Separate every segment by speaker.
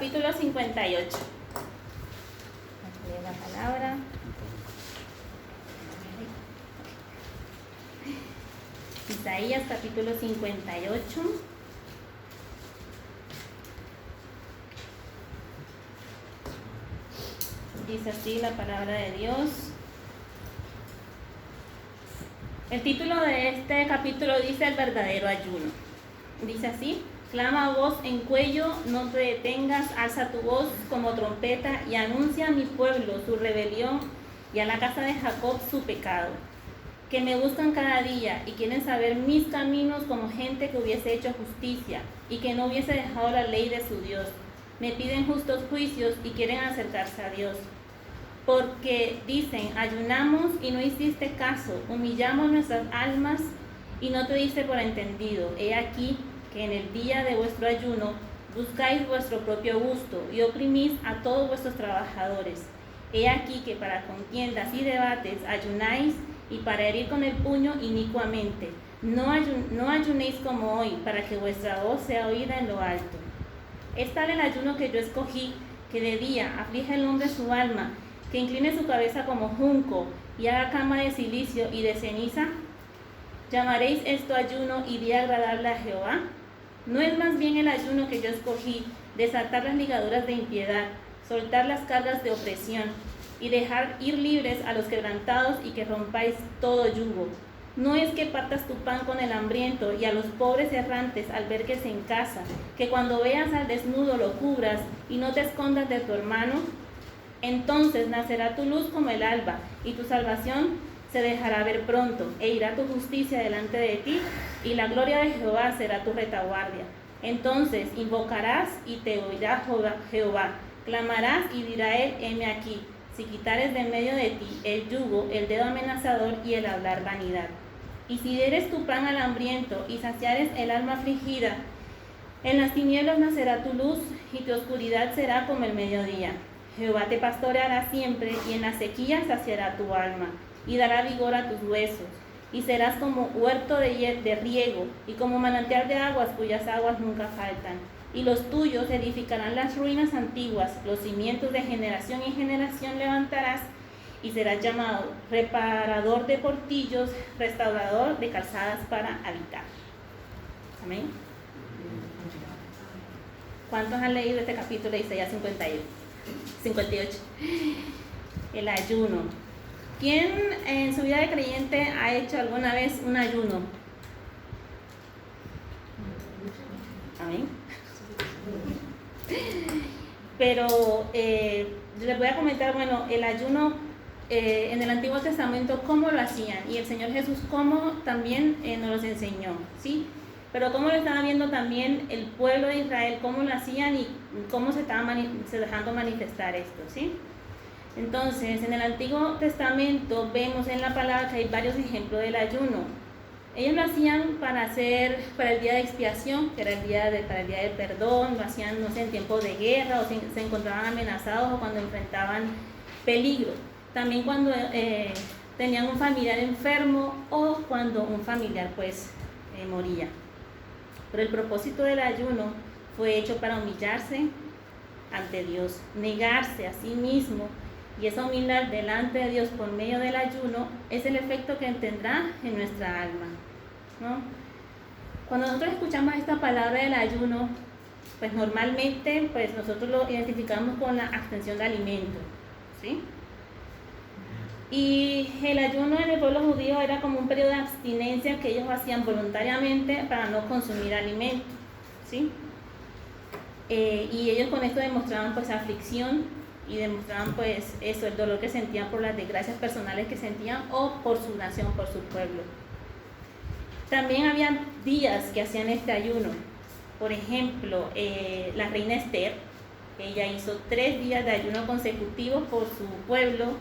Speaker 1: capítulo 58. Leo la palabra. Isaías capítulo 58. Dice así la palabra de Dios. El título de este capítulo dice el verdadero ayuno. Dice así: clama a voz en cuello, no te detengas, alza tu voz como trompeta y anuncia a mi pueblo su rebelión y a la casa de Jacob su pecado. Que me buscan cada día y quieren saber mis caminos como gente que hubiese hecho justicia y que no hubiese dejado la ley de su Dios. Me piden justos juicios y quieren acercarse a Dios. Porque dicen, ayunamos y no hiciste caso, humillamos nuestras almas y no te diste por entendido. He aquí que en el día de vuestro ayuno buscáis vuestro propio gusto y oprimís a todos vuestros trabajadores. He aquí que para contiendas y debates ayunáis y para herir con el puño inicuamente. No ayunéis como hoy, para que vuestra voz sea oída en lo alto. Es tal el ayuno que yo escogí, que de día aflige el hombre su alma, que incline su cabeza como junco y haga cama de silicio y de ceniza. ¿Llamaréis esto ayuno y día agradable a Jehová? ¿No es más bien el ayuno que yo escogí, desatar las ligaduras de impiedad, soltar las cargas de opresión y dejar ir libres a los quebrantados y que rompáis todo yugo? ¿No es que partas tu pan con el hambriento y a los pobres errantes albergues en casa, que cuando veas al desnudo lo cubras y no te escondas de tu hermano? Entonces nacerá tu luz como el alba y tu salvación se dejará ver pronto, e irá tu justicia delante de ti, y la gloria de Jehová será tu retaguardia. Entonces invocarás y te oirá Jehová, clamarás y dirá él, heme aquí, si quitares de en medio de ti el yugo, el dedo amenazador y el hablar vanidad. Y si dieres tu pan al hambriento y saciares el alma afligida, en las tinieblas nacerá tu luz y tu oscuridad será como el mediodía. Jehová te pastoreará siempre y en la sequía saciará tu alma y dará vigor a tus huesos. Y serás como huerto de riego y como manantial de aguas cuyas aguas nunca faltan. Y los tuyos edificarán las ruinas antiguas, los cimientos de generación en generación levantarás y serás llamado reparador de portillos, restaurador de calzadas para habitar. Amén. ¿Cuántos han leído este capítulo de Isaías 58? El ayuno. ¿Quién en su vida de creyente ha hecho alguna vez un ayuno? Amén. Pero les voy a comentar, bueno, el ayuno en el Antiguo Testamento, cómo lo hacían, y el Señor Jesús cómo también nos los enseñó, ¿sí? Pero cómo lo estaba viendo también el pueblo de Israel, cómo lo hacían y cómo se dejando manifestar esto, ¿sí? Entonces, en el Antiguo Testamento vemos en la palabra que hay varios ejemplos del ayuno. Ellos lo hacían para el día de expiación, que era para el día del perdón, lo hacían, no sé, en tiempos de guerra, o se encontraban amenazados o cuando enfrentaban peligro. También cuando tenían un familiar enfermo o cuando un familiar moría. Pero el propósito del ayuno fue hecho para humillarse ante Dios, negarse a sí mismo, y esa humildad delante de Dios por medio del ayuno es el efecto que tendrá en nuestra alma, ¿no? Cuando nosotros escuchamos esta palabra del ayuno, pues normalmente nosotros lo identificamos con la abstención de alimentos, ¿sí? Y el ayuno en el pueblo judío era como un periodo de abstinencia que ellos hacían voluntariamente para no consumir alimentos, ¿sí? Y ellos con esto demostraban aflicción y demostraban el dolor que sentían por las desgracias personales que sentían o por su nación, por su pueblo. También había días que hacían este ayuno. Por ejemplo, la reina Esther, ella hizo 3 días de ayuno consecutivos por su pueblo.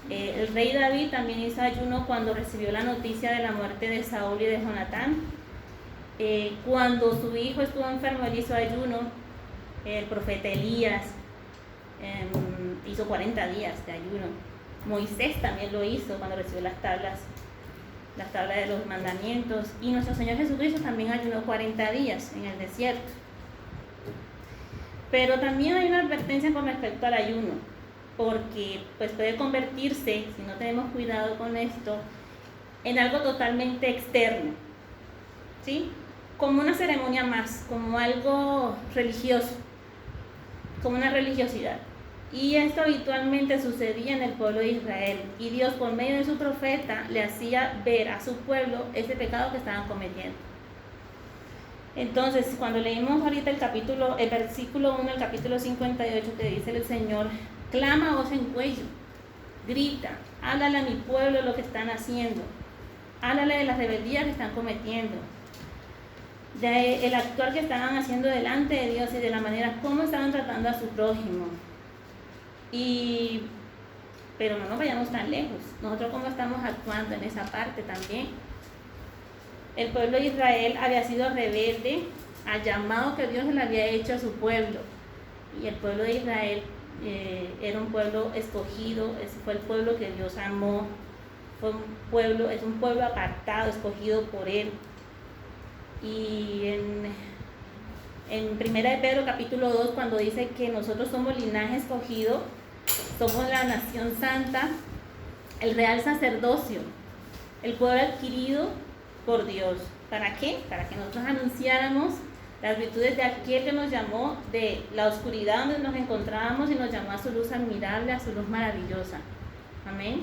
Speaker 1: El rey David también hizo ayuno cuando recibió la noticia de la muerte de Saúl y de Jonatán. Cuando su hijo estuvo enfermo, él hizo ayuno. El profeta Elías hizo 40 días de ayuno. Moisés también lo hizo cuando recibió las tablas de los mandamientos. Y nuestro Señor Jesucristo también ayunó 40 días en el desierto. Pero también hay una advertencia con respecto al ayuno, porque pues puede convertirse, si no tenemos cuidado con esto, en algo totalmente externo, ¿sí? Como una ceremonia más, como algo religioso, como una religiosidad. Y esto habitualmente sucedía en el pueblo de Israel, y Dios por medio de su profeta le hacía ver a su pueblo ese pecado que estaban cometiendo. Entonces, cuando leímos ahorita el versículo 1 del capítulo 58, que dice el Señor: clama a voz en cuello, grita, háblale a mi pueblo lo que están haciendo, háblale de las rebeldías que están cometiendo, del actuar que estaban haciendo delante de Dios y de la manera como estaban tratando a su prójimo. Pero no nos vayamos tan lejos, nosotros cómo estamos actuando en esa parte también. El pueblo de Israel había sido rebelde al llamado que Dios le había hecho a su pueblo, y el pueblo de Israel era un pueblo escogido, ese fue el pueblo que Dios amó, es un pueblo apartado, escogido por Él. Y en 1 de Pedro capítulo 2, cuando dice que nosotros somos linaje escogido, somos la nación santa, el real sacerdocio, el pueblo adquirido por Dios. ¿Para qué? Para que nosotros anunciáramos las virtudes de aquel que nos llamó de la oscuridad donde nos encontrábamos y nos llamó a su luz admirable, a su luz maravillosa. Amén.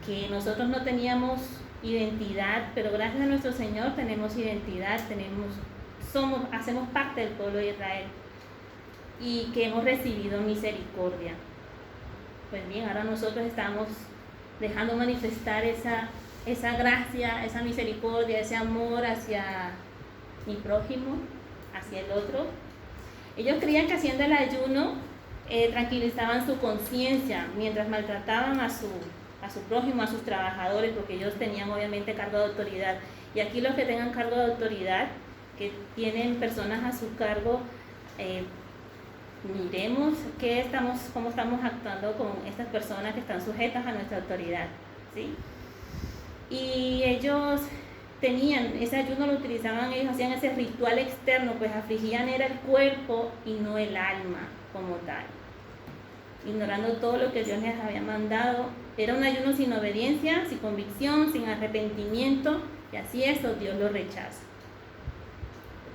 Speaker 1: Que nosotros no teníamos identidad, pero gracias a nuestro Señor tenemos identidad, hacemos parte del pueblo de Israel, y que hemos recibido misericordia. Pues bien, ahora nosotros estamos dejando manifestar esa gracia, esa misericordia, ese amor hacia mi prójimo, hacia el otro. Ellos creían que haciendo el ayuno tranquilizaban su conciencia mientras maltrataban a su prójimo, a sus trabajadores, porque ellos tenían obviamente cargo de autoridad. Y aquí los que tengan cargo de autoridad, que tienen personas a su cargo, miremos cómo estamos actuando con estas personas que están sujetas a nuestra autoridad, ¿sí? Y ellos tenían ese ayuno, lo utilizaban, ellos hacían ese ritual externo, pues afligían era el cuerpo y no el alma como tal, ignorando todo lo que Dios les había mandado. Era un ayuno sin obediencia, sin convicción, sin arrepentimiento, y así eso Dios lo rechaza,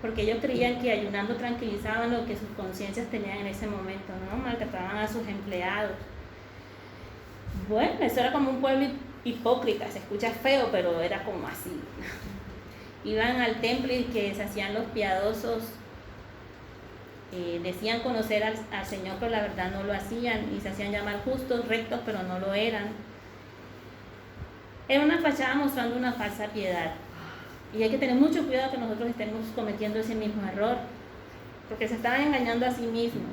Speaker 1: porque ellos creían que ayunando tranquilizaban lo que sus conciencias tenían en ese momento, ¿no? Maltrataban a sus empleados. Bueno, eso era como un pueblo hipócrita, se escucha feo, pero era como así. Iban al templo y que se hacían los piadosos, decían conocer al Señor, pero la verdad no lo hacían, y se hacían llamar justos, rectos, pero no lo eran. Era una fachada mostrando una falsa piedad, y hay que tener mucho cuidado que nosotros estemos cometiendo ese mismo error, porque se estaban engañando a sí mismos,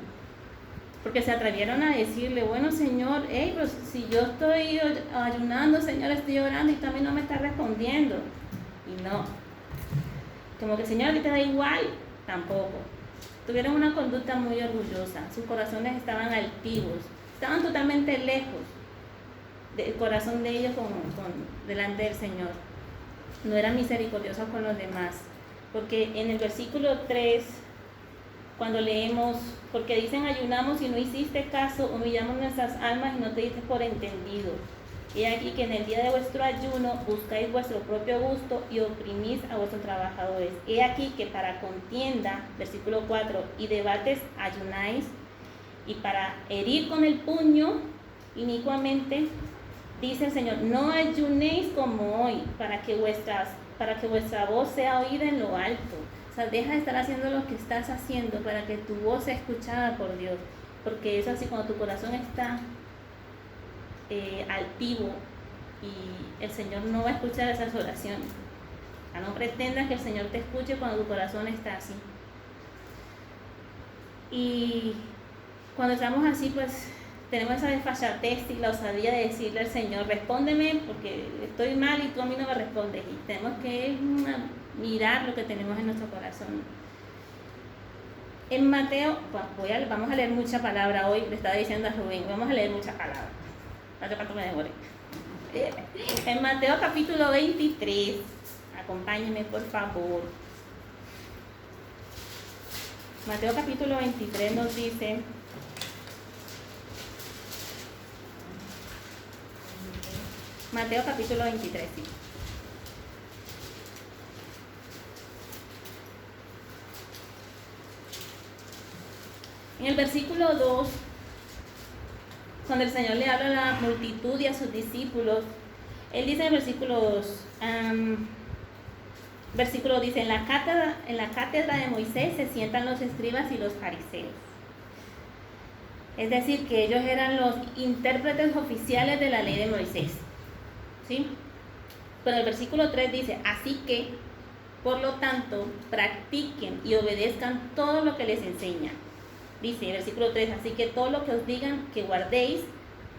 Speaker 1: porque se atrevieron a decirle: bueno, Señor, pues si yo estoy ayunando, Señor, estoy orando y también no me está respondiendo. Y no, como que Señor, ¿a ti te da igual? Tampoco. Tuvieron una conducta muy orgullosa, sus corazones estaban altivos, estaban totalmente lejos del corazón de ellos delante del Señor. No eran misericordiosos con los demás, porque en el versículo 3, cuando leemos: porque dicen ayunamos y no hiciste caso, humillamos nuestras almas y no te diste por entendido. He aquí que en el día de vuestro ayuno buscáis vuestro propio gusto y oprimís a vuestros trabajadores. He aquí que para contienda, versículo 4, y debates ayunáis, y para herir con el puño inicuamente, dice el Señor: no ayunéis como hoy, para que vuestra voz sea oída en lo alto. O sea, deja de estar haciendo lo que estás haciendo para que tu voz sea escuchada por Dios, porque es así cuando tu corazón está altivo, y el Señor no va a escuchar esas oraciones. O sea, no pretendas que el Señor te escuche cuando tu corazón está así. Y cuando estamos así, pues tenemos esa desfachatez y la osadía de decirle al Señor: respóndeme porque estoy mal y tú a mí no me respondes. Y tenemos que mirar lo que tenemos en nuestro corazón. En Mateo, vamos a leer mucha palabra hoy, le estaba diciendo a Rubén, vamos a leer mucha palabra. No sé cuánto me demore. En Mateo capítulo 23, acompáñenme por favor. Mateo capítulo 23 nos dice, Mateo capítulo 23, sí. En el versículo 2, cuando el Señor le habla a la multitud y a sus discípulos, Él dice en el versículo 2, versículo dice, en la cátedra de Moisés se sientan los escribas y los fariseos. Es decir, que ellos eran los intérpretes oficiales de la ley de Moisés. ¿Sí? Pero el versículo 3 dice, así que, por lo tanto, practiquen y obedezcan todo lo que les enseña. Dice el versículo 3, así que todo lo que os digan que guardéis,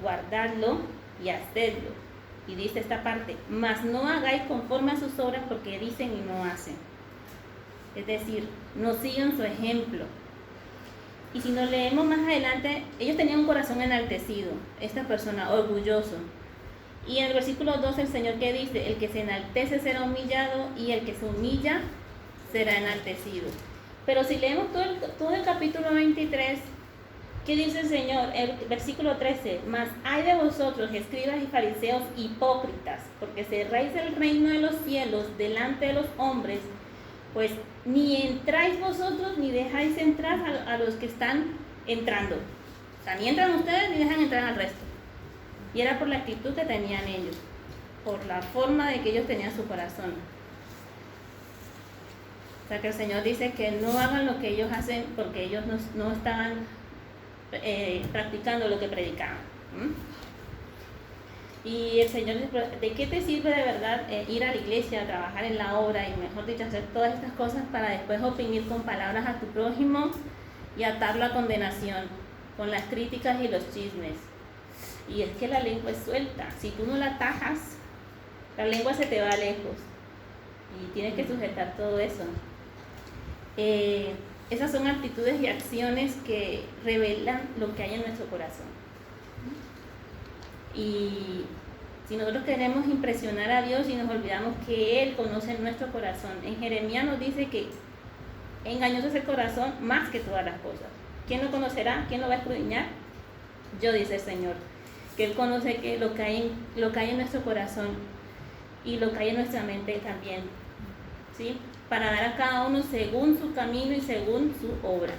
Speaker 1: guardadlo y hacedlo. Y dice esta parte, mas no hagáis conforme a sus obras porque dicen y no hacen. Es decir, no sigan su ejemplo. Y si nos leemos más adelante, ellos tenían un corazón enaltecido, esta persona, orgulloso. Y en el versículo 2 el Señor que dice, el que se enaltece será humillado y el que se humilla será enaltecido. Pero si leemos todo el capítulo 23, ¿qué dice el Señor? El versículo 13, mas hay de vosotros, escribas y fariseos hipócritas, porque cerráis el reino de los cielos delante de los hombres, pues ni entráis vosotros ni dejáis entrar a los que están entrando. O sea, ni entran ustedes ni dejan entrar al resto. Y era por la actitud que tenían ellos, por la forma de que ellos tenían su corazón. O sea, que el Señor dice que no hagan lo que ellos hacen porque ellos no estaban practicando lo que predicaban. Y el Señor dice, ¿de qué te sirve de verdad ir a la iglesia, trabajar en la obra y mejor dicho hacer todas estas cosas para después oprimir con palabras a tu prójimo y atarlo a condenación con las críticas y los chismes? Y es que la lengua es suelta, si tú no la atajas, la lengua se te va lejos y tienes que sujetar todo eso. Esas son actitudes y acciones que revelan lo que hay en nuestro corazón. Y si nosotros queremos impresionar a Dios y nos olvidamos que Él conoce nuestro corazón, en Jeremías nos dice que engañoso es el corazón más que todas las cosas. ¿Quién lo conocerá? ¿Quién lo va a escudriñar? Yo, dice el Señor, que Él conoce que lo que hay en nuestro corazón y lo que hay en nuestra mente también, ¿sí? Para dar a cada uno según su camino y según su obra.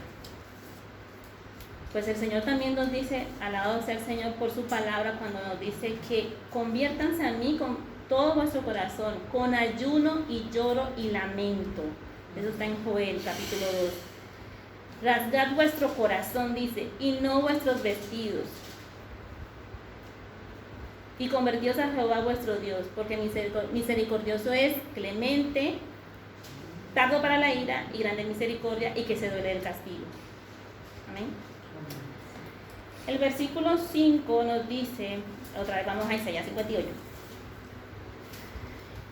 Speaker 1: Pues el Señor también nos dice, alabado sea el Señor por su palabra, cuando nos dice que conviértanse a mí con todo vuestro corazón, con ayuno y lloro y lamento. Eso está en Joel capítulo 2. Rasgad vuestro corazón, dice, y no vuestros vestidos. Y convertíos a Jehová vuestro Dios, porque misericordioso es, clemente, tardo para la ira y grande misericordia, y que se duele el castigo. Amén. El versículo 5 nos dice, otra vez vamos a Isaías 58.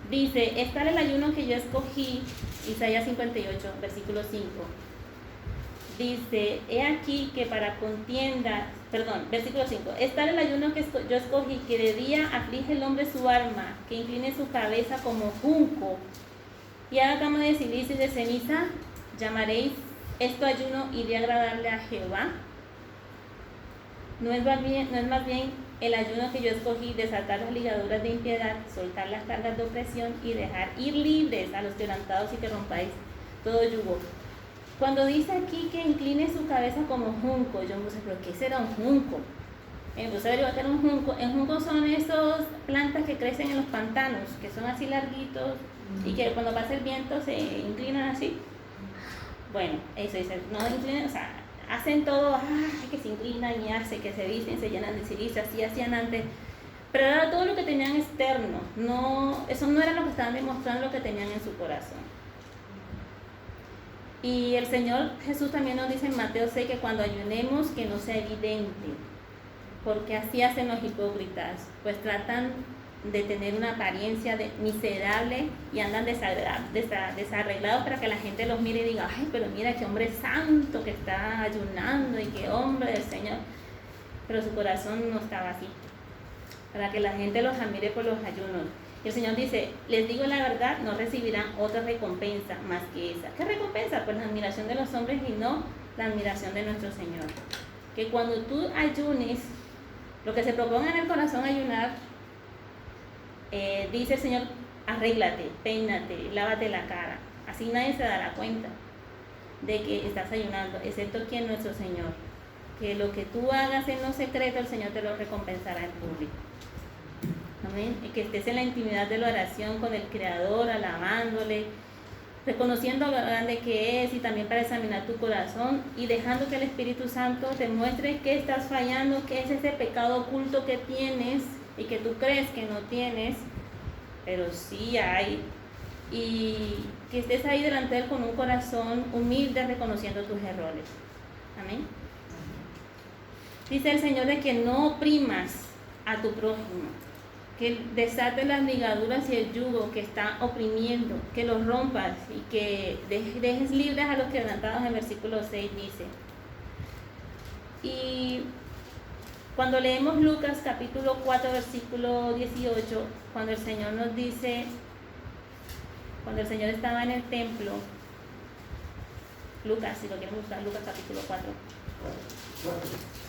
Speaker 1: Dice, es tal el ayuno que yo escogí, Isaías 58, versículo 5. Dice, he aquí que para contienda, versículo 5, es tal el ayuno que yo escogí, que de día aflige el hombre su alma, que incline su cabeza como junco, y haga cama de silicio y de ceniza. ¿Llamaréis esto ayuno y de agradarle a Jehová? ¿No es más bien el ayuno que yo escogí, desatar las ligaduras de impiedad, soltar las cargas de opresión y dejar ir libres a los quebrantados y que rompáis todo yugo? Cuando dice aquí que incline su cabeza como junco, yo me puse, ¿pero qué será un junco? Entonces averiguar que era un junco. En junco son esas plantas que crecen en los pantanos, que son así larguitos y que cuando pasa el viento se inclinan así. Bueno, eso dice, no inclinan, o sea, hacen todo, que se inclinan y hace que se visten, se llenan de silicio, así hacían antes. Pero era todo lo que tenían externo, eso no era lo que estaban demostrando, lo que tenían en su corazón. Y el Señor Jesús también nos dice en Mateo 6 que cuando ayunemos que no sea evidente, porque así hacen los hipócritas, pues tratan de tener una apariencia miserable y andan desarreglados para que la gente los mire y diga, ay, pero mira qué hombre santo que está ayunando y qué hombre del Señor. Pero su corazón no estaba así, para que la gente los admire por los ayunos. Y el Señor dice, les digo la verdad, no recibirán otra recompensa más que esa. ¿Qué recompensa? Pues la admiración de los hombres y no la admiración de nuestro Señor. Que cuando tú ayunes, lo que se proponga en el corazón ayunar, dice el Señor, arréglate, peínate, lávate la cara. Así nadie se dará cuenta de que estás ayunando, excepto quien nuestro Señor. Que lo que tú hagas en lo secreto, el Señor te lo recompensará en público. Amén. Y que estés en la intimidad de la oración con el Creador, alabándole, reconociendo lo grande que es y también para examinar tu corazón y dejando que el Espíritu Santo te muestre qué estás fallando, qué es ese pecado oculto que tienes y que tú crees que no tienes, pero sí hay. Y que estés ahí delante de Él con un corazón humilde reconociendo tus errores. Amén. Dice el Señor de que no oprimas a tu prójimo, que desates las ligaduras y el yugo que está oprimiendo, que los rompas y que dejes libres a los quebrantados, en versículo 6 dice. Y cuando leemos Lucas capítulo 4 versículo 18, cuando el Señor nos dice, cuando el Señor estaba en el templo, Lucas, si lo quieren buscar, Lucas capítulo 4.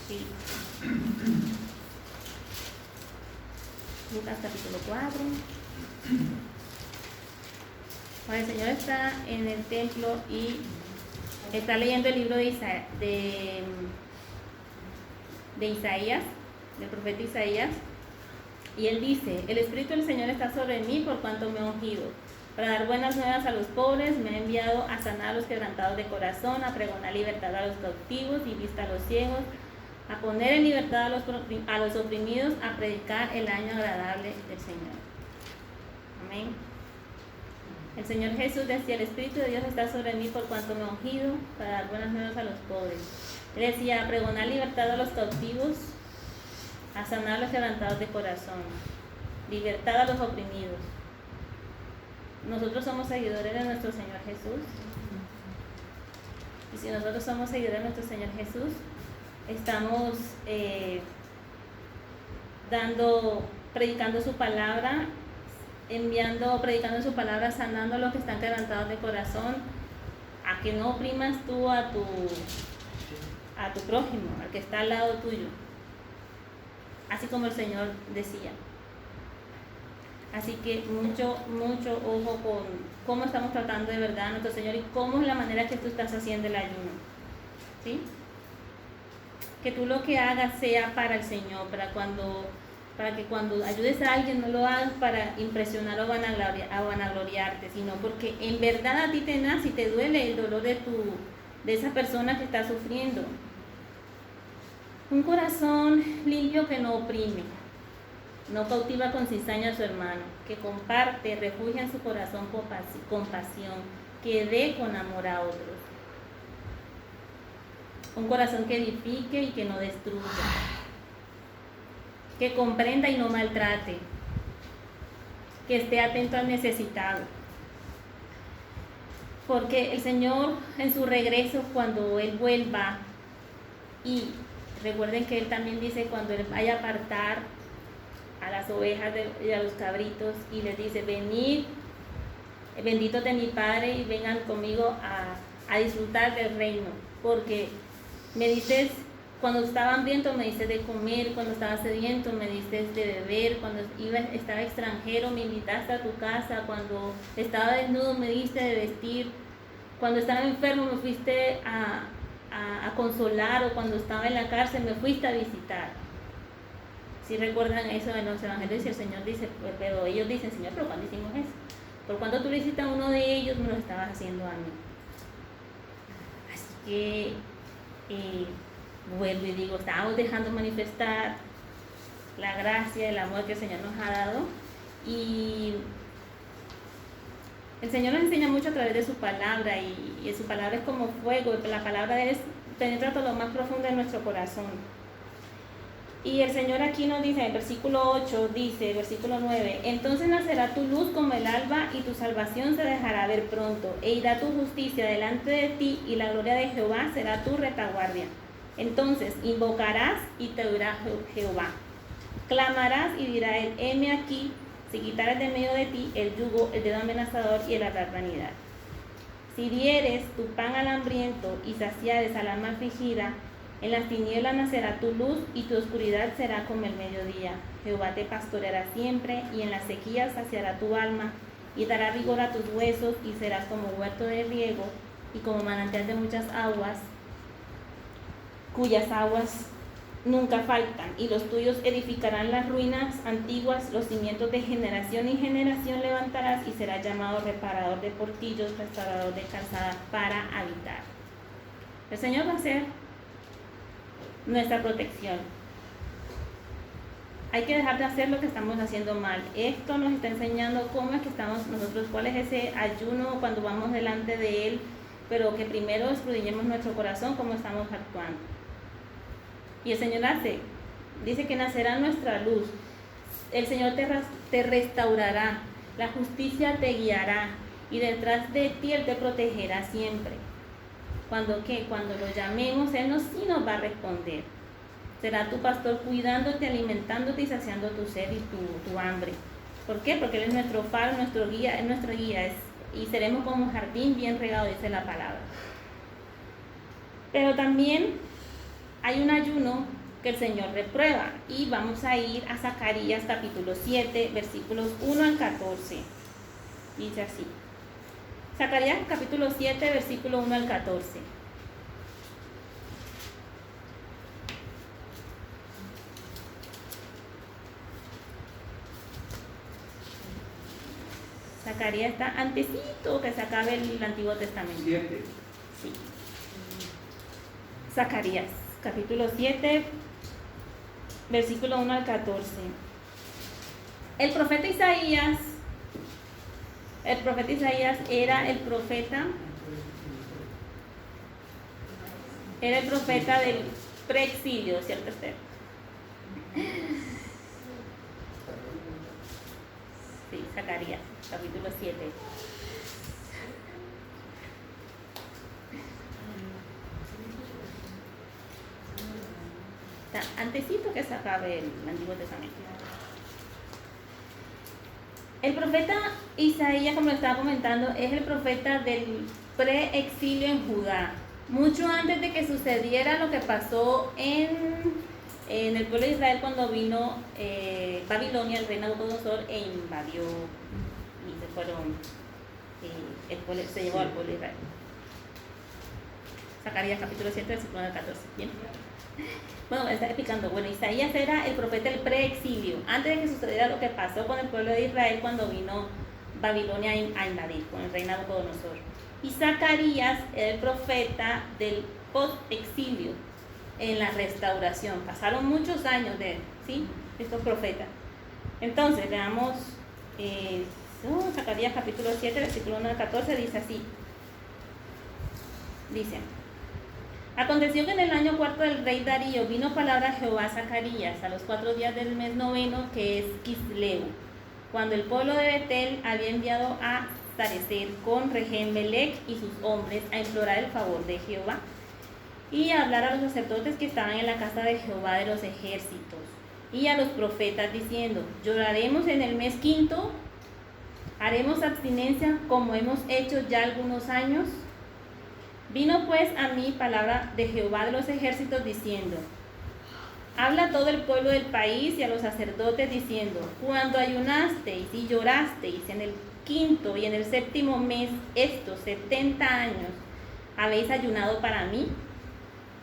Speaker 1: Sí. Lucas capítulo 4. Cuando el Señor está en el templo y está leyendo el libro de Isaías, del profeta Isaías, y él dice, el Espíritu del Señor está sobre mí por cuanto me ha ungido, para dar buenas nuevas a los pobres, me ha enviado a sanar a los quebrantados de corazón, a pregonar libertad a los cautivos y vista a los ciegos, a poner en libertad a los oprimidos, a predicar el año agradable del Señor. Amén. El Señor Jesús decía, el Espíritu de Dios está sobre mí por cuanto me ha ungido para dar buenas nuevas a los pobres. Él decía, a pregonar libertad a los cautivos, a sanar a los quebrantados de corazón, libertad a los oprimidos. Nosotros somos seguidores de nuestro Señor Jesús. Y si nosotros somos seguidores de nuestro Señor Jesús, estamos predicando su palabra, predicando su palabra, sanando a los que están quebrantados de corazón, a que no oprimas tú a tu prójimo, al que está al lado tuyo, así como el Señor decía. Así que mucho ojo con cómo estamos tratando de verdad a nuestro Señor y cómo es la manera que tú estás haciendo el ayuno, ¿sí? Que tú lo que hagas sea para el Señor, para que cuando ayudes a alguien no lo hagas para impresionar o vanagloriarte, sino porque en verdad a ti te nace y te duele el dolor de esa persona que está sufriendo. Un corazón limpio que no oprime, no cautiva con cizaña a su hermano, que comparte, refugia en su corazón compasión, que dé con amor a otros. Un corazón que edifique y que no destruya, que comprenda y no maltrate, que esté atento al necesitado. Porque el Señor en su regreso, cuando Él vuelva, y recuerden que Él también dice cuando Él vaya a apartar a las ovejas y a los cabritos y les dice, venid, benditos de mi Padre y vengan conmigo a disfrutar del reino, porque me dices, cuando estaba hambriento me diste de comer, cuando estaba sediento me diste de beber, cuando estaba extranjero me invitaste a tu casa, cuando estaba desnudo me diste de vestir, cuando estaba enfermo me fuiste a consolar, o cuando estaba en la cárcel me fuiste a visitar. Si recuerdan eso en los evangelios, y el Señor dice, pero ellos dicen, Señor, pero ¿cuándo hicimos eso? Por cuando tú le hiciste a uno de ellos, me lo estabas haciendo a mí. Así que vuelvo y digo, estamos dejando manifestar la gracia, el amor que el Señor nos ha dado, y el Señor nos enseña mucho a través de su palabra, y su palabra es como fuego, la palabra de Él penetra todo lo más profundo de nuestro corazón. Y el Señor aquí nos dice, en el versículo 8, dice, versículo 9, entonces nacerá tu luz como el alba y tu salvación se dejará ver pronto, e irá tu justicia delante de ti y la gloria de Jehová será tu retaguardia. Entonces invocarás y te oirá Jehová. Clamarás y dirá él, heme aquí, si quitares de medio de ti el yugo, el dedo amenazador y el hablar vanidad. Si dieres tu pan al hambriento y saciares al alma afligida, en las tinieblas nacerá tu luz y tu oscuridad será como el mediodía. Jehová te pastoreará siempre y en las sequías saciará tu alma y dará vigor a tus huesos y serás como huerto de riego y como manantial de muchas aguas, cuyas aguas nunca faltan, y los tuyos edificarán las ruinas antiguas, los cimientos de generación en generación levantarás y serás llamado reparador de portillos, restaurador de calzadas para habitar. El Señor va a ser nuestra protección. Hay que dejar de hacer lo que estamos haciendo mal. Esto nos está enseñando cómo es que estamos nosotros, cuál es ese ayuno cuando vamos delante de Él, pero que primero escudriñemos nuestro corazón, cómo estamos actuando. Y el Señor dice que nacerá nuestra luz. El Señor te restaurará, la justicia te guiará y detrás de ti Él te protegerá siempre. Cuando lo llamemos, Él sí nos va a responder. Será tu pastor cuidándote, alimentándote y saciando tu sed y tu hambre. ¿Por qué? Porque Él es nuestro faro, nuestro guía, es nuestra guía. Y seremos como un jardín bien regado, dice la palabra. Pero también hay un ayuno que el Señor reprueba. Y vamos a ir a Zacarías capítulo 7, versículos 1 al 14. Dice así. Zacarías capítulo 7, versículo 1 al 14. Zacarías está antesito que se acabe el Antiguo Testamento.
Speaker 2: 7.
Speaker 1: Sí. Zacarías, capítulo 7, versículo 1 al 14. El profeta Isaías era el profeta del preexilio, ¿cierto, Esther? Sí, Zacarías, capítulo 7. Está antesito que se acabe el Antiguo Testamento. El profeta Isaías, como lo estaba comentando, es el profeta del preexilio en Judá. Mucho antes de que sucediera lo que pasó en el pueblo de Israel cuando vino Babilonia, el rey Nabucodonosor, e invadió y se fueron, se llevó al pueblo de Israel. Zacarías capítulo 7, versículo 14. ¿Bien? Bueno, me está explicando. Bueno, Isaías era el profeta del preexilio, antes de que sucediera lo que pasó con el pueblo de Israel cuando vino Babilonia a invadir con el rey Nabucodonosor. Y Zacarías era el profeta del post-exilio, en la restauración. Pasaron muchos años de estos profetas. Entonces, veamos Zacarías capítulo 7, versículo 1 al 14, dice así. Dice: aconteció que en el año cuarto del rey Darío vino palabra a Jehová a Zacarías a los 4 días del mes noveno, que es Quisleu, cuando el pueblo de Betel había enviado a Sarecer con Regem-Melech y sus hombres a implorar el favor de Jehová y a hablar a los sacerdotes que estaban en la casa de Jehová de los ejércitos y a los profetas diciendo: lloraremos en el mes quinto, haremos abstinencia como hemos hecho ya algunos años. Vino pues a mí palabra de Jehová de los ejércitos diciendo: habla a todo el pueblo del país y a los sacerdotes diciendo: cuando ayunasteis y llorasteis en el quinto y en el séptimo mes, estos 70 años, habéis ayunado para mí.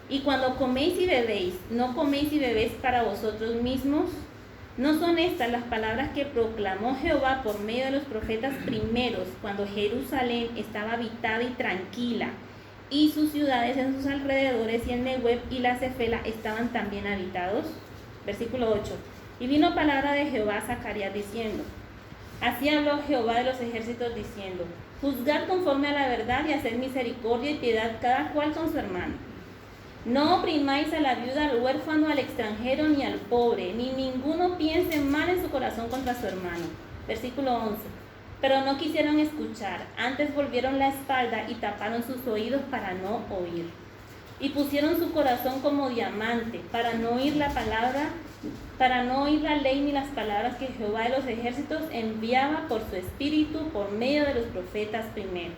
Speaker 1: Y cuando coméis y bebéis, ¿no coméis y bebéis para vosotros mismos? ¿No son estas las palabras que proclamó Jehová por medio de los profetas primeros, cuando Jerusalén estaba habitada y tranquila, y sus ciudades en sus alrededores y el Negueb y la Cefela estaban también habitados? Versículo 8. Y vino palabra de Jehová a Zacarías diciendo: así habló Jehová de los ejércitos diciendo: juzgad conforme a la verdad y haced misericordia y piedad cada cual con su hermano. No oprimáis a la viuda, al huérfano, al extranjero ni al pobre, ni ninguno piense mal en su corazón contra su hermano. Versículo 11. Pero no quisieron escuchar, antes volvieron la espalda y taparon sus oídos para no oír. Y pusieron su corazón como diamante, para no oír la palabra, para no oír la ley ni las palabras que Jehová de los ejércitos enviaba por su espíritu por medio de los profetas primeros.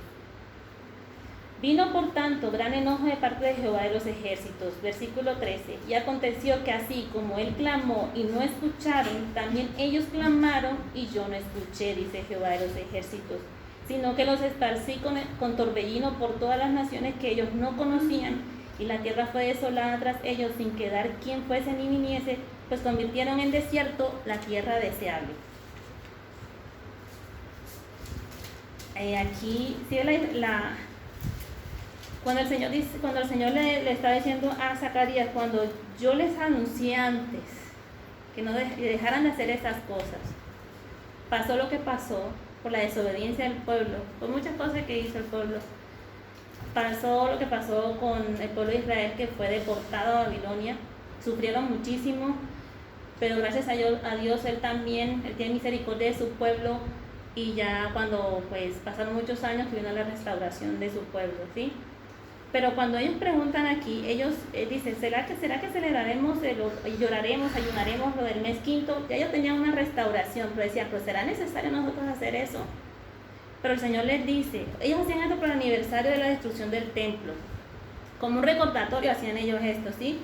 Speaker 1: Vino por tanto gran enojo de parte de Jehová de los ejércitos, versículo 13, y aconteció que así como él clamó y no escucharon, también ellos clamaron y yo no escuché, dice Jehová de los ejércitos, sino que los esparcí con torbellino por todas las naciones que ellos no conocían, y la tierra fue desolada tras ellos sin quedar quien fuese ni viniese, pues convirtieron en desierto la tierra deseable. Aquí sigue cuando el Señor le está diciendo a Zacarías, cuando yo les anuncié antes que no dejaran de hacer estas cosas, pasó lo que pasó por la desobediencia del pueblo, por muchas cosas que hizo el pueblo. Pasó lo que pasó con el pueblo de Israel, que fue deportado a Babilonia. Sufrieron muchísimo, pero gracias a Dios Él tiene misericordia de su pueblo, y ya cuando pues pasaron muchos años vino la restauración de su pueblo, ¿sí? Pero cuando ellos preguntan aquí, ellos dicen, ¿será que celebraremos y lloraremos, ayunaremos lo del mes quinto? Ya ellos tenían una restauración, pero decían, pues ¿será necesario nosotros hacer eso? Pero el Señor les dice, ellos hacían esto por el aniversario de la destrucción del templo. Como un recordatorio hacían ellos esto, ¿sí?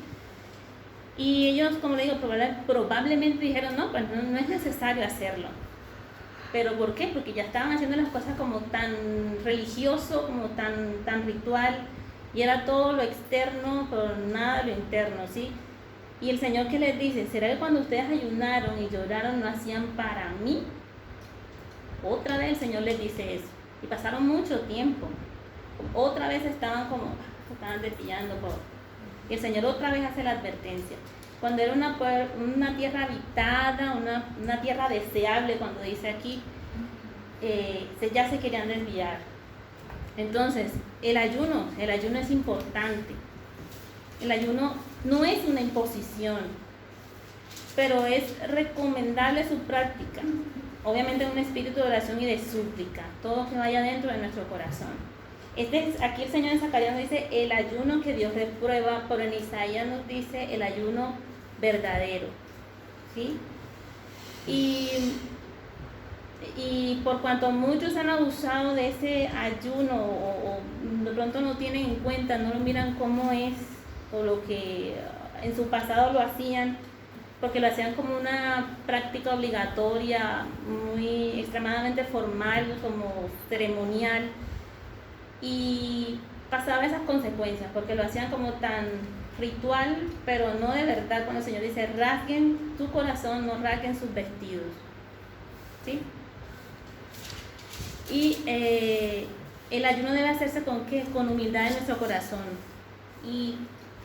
Speaker 1: Y ellos, como le digo, probablemente dijeron, no, pues no es necesario hacerlo. ¿Pero por qué? Porque ya estaban haciendo las cosas como tan religioso, como tan ritual, y era todo lo externo, pero nada lo interno, ¿sí? Y el Señor, ¿qué les dice? ¿Será que cuando ustedes ayunaron y lloraron, no hacían para mí? Otra vez el Señor les dice eso. Y pasaron mucho tiempo. Otra vez estaban desviando. Y el Señor otra vez hace la advertencia. Cuando era una tierra habitada, una tierra deseable, cuando dice aquí, ya se querían desviar. Entonces, el ayuno es importante. El ayuno no es una imposición, pero es recomendable su práctica. Obviamente un espíritu de oración y de súplica, todo que vaya dentro de nuestro corazón. Aquí el Señor en Zacarías nos dice el ayuno que Dios reprueba, pero en Isaías nos dice el ayuno verdadero, ¿sí? Y por cuanto muchos han abusado de ese ayuno o de pronto no tienen en cuenta, no lo miran cómo es o lo que en su pasado lo hacían, porque lo hacían como una práctica obligatoria, muy extremadamente formal, como ceremonial, y pasaba esas consecuencias, porque lo hacían como tan ritual, pero no de verdad. Cuando el Señor dice, rasguen tu corazón, no rasguen sus vestidos, ¿sí? Y el ayuno debe hacerse ¿con qué? Con humildad en nuestro corazón, y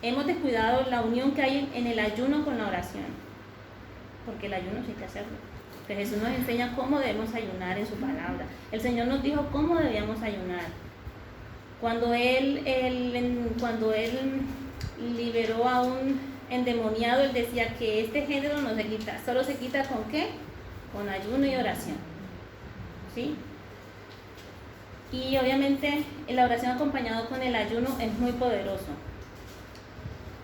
Speaker 1: hemos descuidado la unión que hay en el ayuno con la oración, porque el ayuno sí hay que hacerlo. Pero Jesús nos enseña cómo debemos ayunar en su palabra. El Señor nos dijo cómo debíamos ayunar. Cuando Él liberó a un endemoniado, Él decía que este género no se quita, solo se quita ¿con qué? Con ayuno y oración, ¿sí? Y obviamente la oración acompañada con el ayuno es muy poderoso.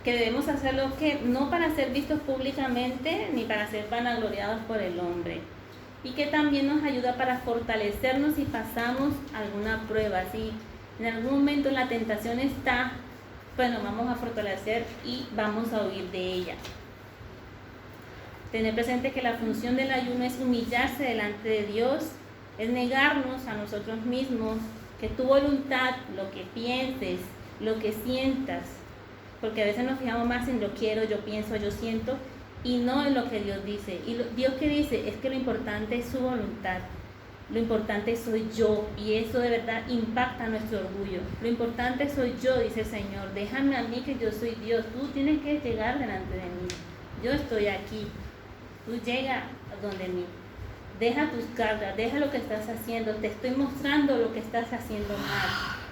Speaker 1: Que debemos hacerlo que no para ser vistos públicamente ni para ser vanagloriados por el hombre, y que también nos ayuda para fortalecernos si pasamos alguna prueba. Si en algún momento la tentación está, bueno, vamos a fortalecer y vamos a huir de ella. Tener presente que la función del ayuno es humillarse delante de Dios, es negarnos a nosotros mismos, que tu voluntad, lo que pienses, lo que sientas, porque a veces nos fijamos más en lo quiero, yo pienso, yo siento, y no en lo que Dios dice. Y Dios que dice es que lo importante es su voluntad, lo importante soy yo, y eso de verdad impacta nuestro orgullo. Lo importante soy yo, dice el Señor, déjame a mí que yo soy Dios, tú tienes que llegar delante de mí, yo estoy aquí, tú llega donde mí, deja tus cargas, deja lo que estás haciendo, te estoy mostrando lo que estás haciendo mal.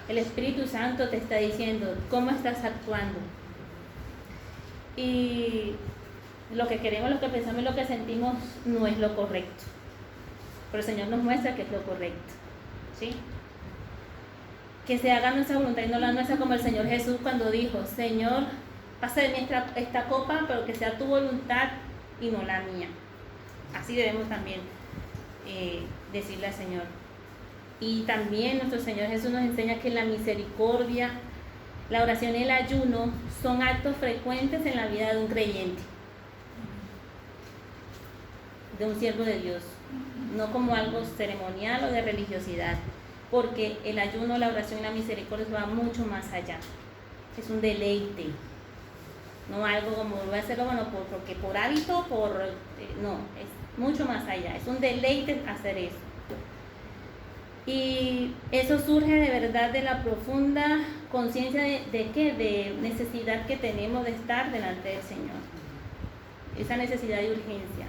Speaker 1: El Espíritu Santo te está diciendo cómo estás actuando. Y lo que queremos, lo que pensamos y lo que sentimos no es lo correcto. Pero el Señor nos muestra que es lo correcto, ¿sí? Que se haga nuestra voluntad y no la nuestra, como el Señor Jesús cuando dijo, Señor, pasa de mí esta copa, pero que sea tu voluntad y no la mía. Así debemos también decirle al Señor. Y también nuestro Señor Jesús nos enseña que la misericordia, la oración y el ayuno son actos frecuentes en la vida de un creyente, de un siervo de Dios, no como algo ceremonial o de religiosidad, porque el ayuno, la oración y la misericordia va mucho más allá. Es un deleite, no algo como voy a hacerlo, bueno, porque por hábito, no, es mucho más allá, es un deleite hacer eso. Y eso surge de verdad de la profunda conciencia de necesidad que tenemos de estar delante del Señor, esa necesidad de urgencia.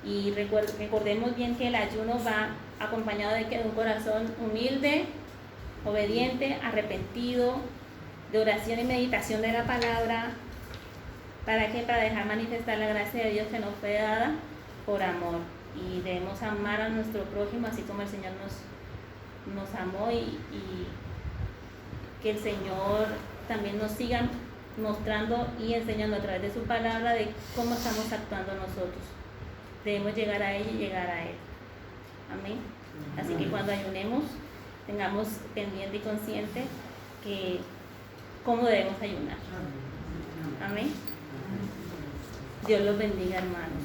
Speaker 1: Y recordemos bien que el ayuno va acompañado de un corazón humilde, obediente, arrepentido, de oración y meditación de la palabra. ¿Para qué? Para dejar manifestar la gracia de Dios que nos fue dada por amor. Y debemos amar a nuestro prójimo así como el Señor nos amó, y que el Señor también nos siga mostrando y enseñando a través de su palabra de cómo estamos actuando nosotros. Debemos llegar a ella y llegar a Él. Amén. Así que cuando ayunemos, tengamos pendiente y consciente que cómo debemos ayunar. Amén. Dios los bendiga, hermanos.